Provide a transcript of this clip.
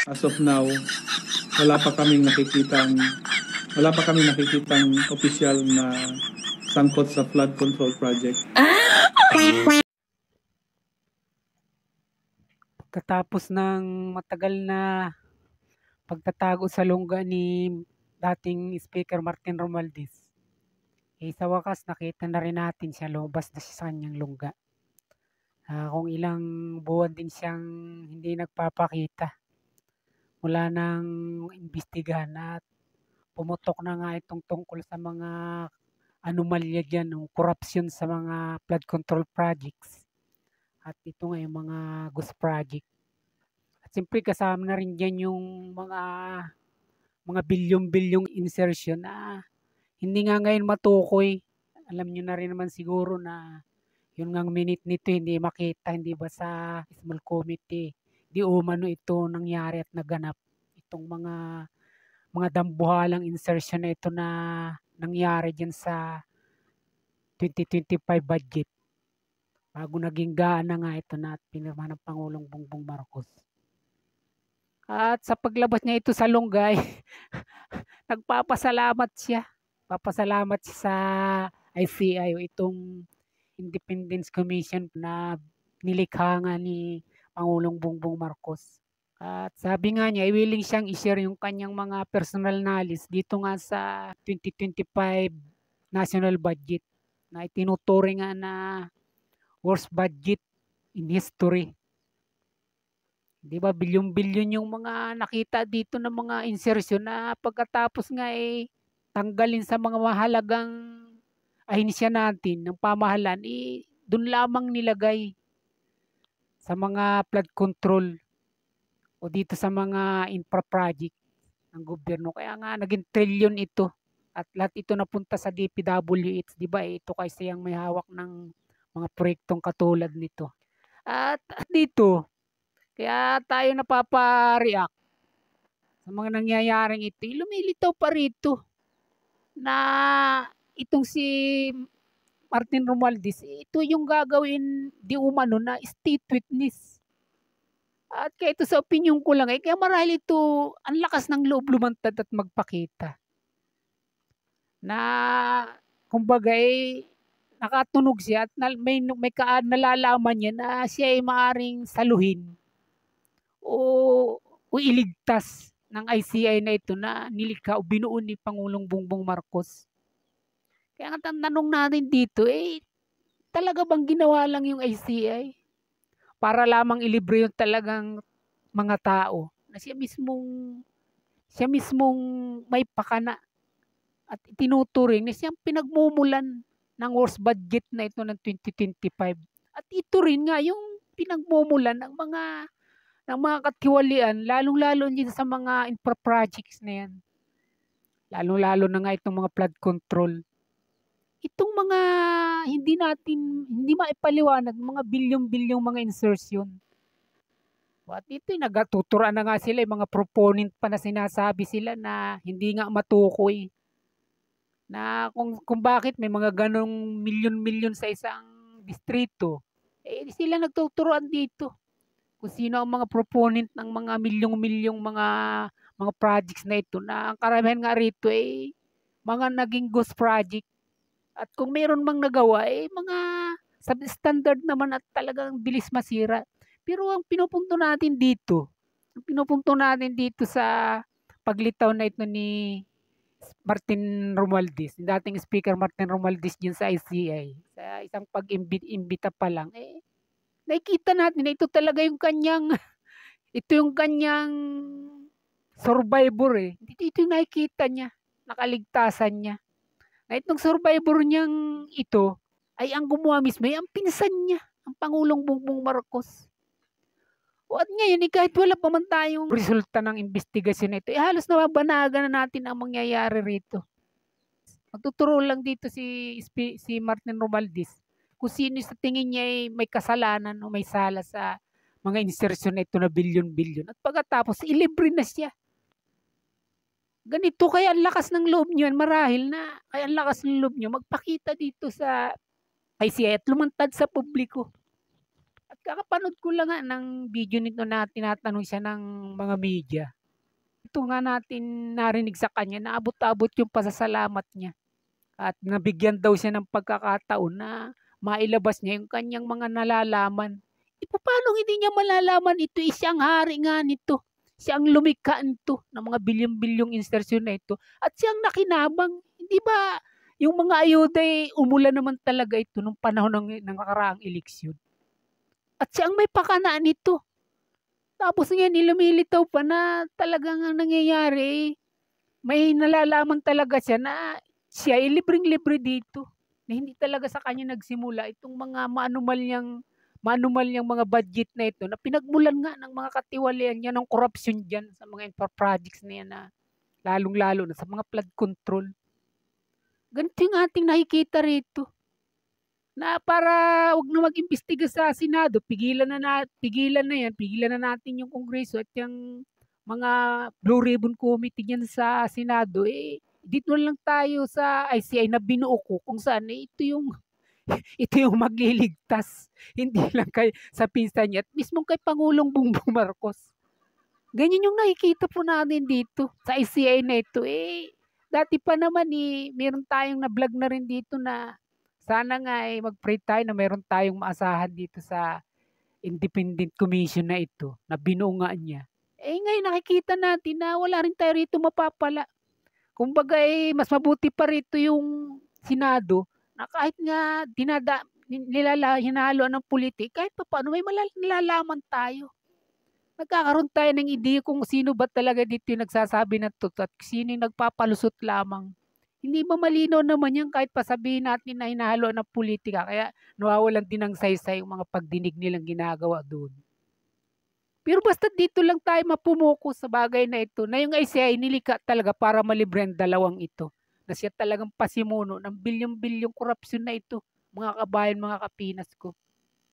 as of now, wala pa kaming nakikitang official na sangkot sa flood control project. Pagkatapos ng matagal na pagtatago sa lungga ni dating Speaker Martin Romualdez, sa wakas nakita na rin natin siya, lumabas na siya sa kanyang lungga. Kung ilang buwan din siyang hindi nagpapakita, mula nang imbestigahan at pumutok na nga itong tungkol sa mga anomalya dyan, corruption sa mga flood control projects. At ito nga yung mga ghost project. At siyempre kasama na rin dyan yung mga bilyong-bilyong insertion na hindi nga ngayon matukoy. Alam nyo na rin naman siguro na yun ngang minute nito hindi makita, hindi ba sa small committee. Di umano ito nangyari at naganap. Itong mga dambuhalang insertion na ito na nangyari dyan sa 2025 budget. Bago naging gaan na nga ito na pinirma ng Pangulong Bongbong Marcos. At sa paglabas niya ito sa lunggay, nagpapasalamat siya. Papasalamat siya sa ICI o itong Independence Commission na nilikha nga ni Pangulong Bongbong Marcos. At sabi nga niya, willing siyang i-share yung kanyang mga personal knowledge dito nga sa 2025 national budget na itinuturing nga na worst budget in history. Di ba, bilyon-bilyon yung mga nakita dito ng mga insertion na pagkatapos nga tanggalin sa mga mahalagang ahinsya natin ng pamahalaan, doon lamang nilagay sa mga flood control o dito sa mga infra project ng gobyerno. Kaya nga naging trillion ito at lahat ito napunta sa DPWH, di ba? Ito kasi yung may hawak ng mga proyektong katulad nito. At dito, kaya tayo napapa-react sa mga nangyayaring ito. Lumilitaw pa rito na itong si Martin Romualdez, ito yung gagawin di umano na state witness. At kaya ito sa opinion ko lang, kaya marahil ito ang lakas ng loob lumantad at magpakita. Na kumbaga nakatunog siya at may nalalaman niya na siya ay maaring saluhin o iligtas ng ICI na ito na nilikha o binuo ni Pangulong Bongbong Marcos. Kaya ang tanong natin dito, talaga bang ginawa lang yung ICI para lamang ilibre yung talagang mga tao na siya mismong may pakana at itinuturing na siyang pinagmumulan ng worst budget na ito ng 2025. At ito rin nga yung pinagmumulan ng mga katiwalian, lalong-lalo din sa mga infra projects na yan. Lalong-lalo na nga itong mga flood control. Itong mga hindi maipaliwanag, mga bilyong-bilyong mga insertion. At ito nagatuturan na nga sila, yung mga proponent pa na sinasabi sila na hindi nga matukoy. Na kung bakit may mga ganong milyon-milyon sa isang distrito. Sila nagtuturuan dito. Kung sino ang mga proponent ng mga milyong-milyong mga projects na ito na ang karamihan nga rito mga naging ghost project. At kung mayroon mang nagawa, mga substandard naman at talagang bilis masira. Pero ang pinupunto natin dito sa paglitaw na ito ni Martin Romualdez, dating Speaker Martin Romualdez din sa ICI, sa isang pag-imbita pa lang, nakikita natin na ito talaga yung kanyang survivor. Ito yung nakikita niya, nakaligtasan niya. Na itong survivor niyang ito ay ang gumawa mismo ay ang pinsan niya, ang Pangulong Bongbong Marcos. At ngayon, kahit wala pa man tayong resulta ng investigasyon na ito, halos nababanagan na natin ang mangyayari rito. Magtuturo lang dito si Martin Romualdez kung sino sa tingin niya ay may kasalanan o may sala sa mga insertion na ito na bilyon-bilyon. At pagkatapos, ilibre na siya. Ganito kaya ang lakas ng loob niyo, marahil na kaya ang lakas ng loob niyo magpakita dito sa ICI at lumantad sa publiko. At Kakapanood ko lang nga ng video nito na tinatanong siya ng mga media. Ito nga natin narinig sa kanya na abot-abot yung pasasalamat niya at nabigyan daw siya ng pagkakataon na mailabas niya yung kanyang mga nalalaman. Papaanong hindi niya malalaman ito, siya ang hari nga nito. Siya ang lumikha nito ng mga bilyong-bilyong insersyon na ito at siya ang nakinabang. Hindi ba yung mga ayuda umulan naman talaga ito nung panahon ng nakaraang eleksyon. At siya ang may pakanaan nito. Tapos ngayon lumilitaw pa na talagang ang nangyayari, may nalalaman talaga siya na siya ay libreng-libre dito. Na hindi talaga sa kanya nagsimula itong mga maanumalyang mga budget na ito na pinagmulan nga ng mga katiwalian niya ng korupsyon dyan sa mga infra projects na yan na lalong-lalo na sa mga flood control. Ganito yung ating nakikita rito. Na para wag na mag-imbestiga sa Senado, pigilan na natin yung Kongreso at yung mga Blue Ribbon Committee niyan sa Senado, dito lang tayo sa ICI na binuo ko kung saan ito yung magliligtas. Hindi lang kay sa pinsan niya at mismo kay Pangulong Bongbong Marcos. Ganyan yung nakikita po natin dito sa ICI na ito. Dati pa naman meron tayong na-vlog na rin dito na sana nga mag-pray tayo na meron tayong maasahan dito sa independent commission na ito na binuo nga niya. Ngayon nakikita natin na wala rin tayo rito mapapala. Kumbaga mas mabuti pa rito yung Senado na kahit nga hinahalo ng politik, kahit pa paano may malalaman tayo. Nagkakaroon tayo ng ideya kung sino ba talaga dito yung nagsasabi ng totoo at sino yung nagpapalusot lamang. Hindi ba malinaw naman yan kahit pa sabihin natin na hinahalo ng politika kaya nawawalan din ng saysay yung mga pagdinig nilang ginagawa doon. Pero basta dito lang tayo mapumoko sa bagay na ito na yung ICI nilikha talaga para malibre ang dalawang ito. Na siya talagang pasimuno ng bilyong-bilyong korupsyon na ito, mga kabayan, mga kapinas ko.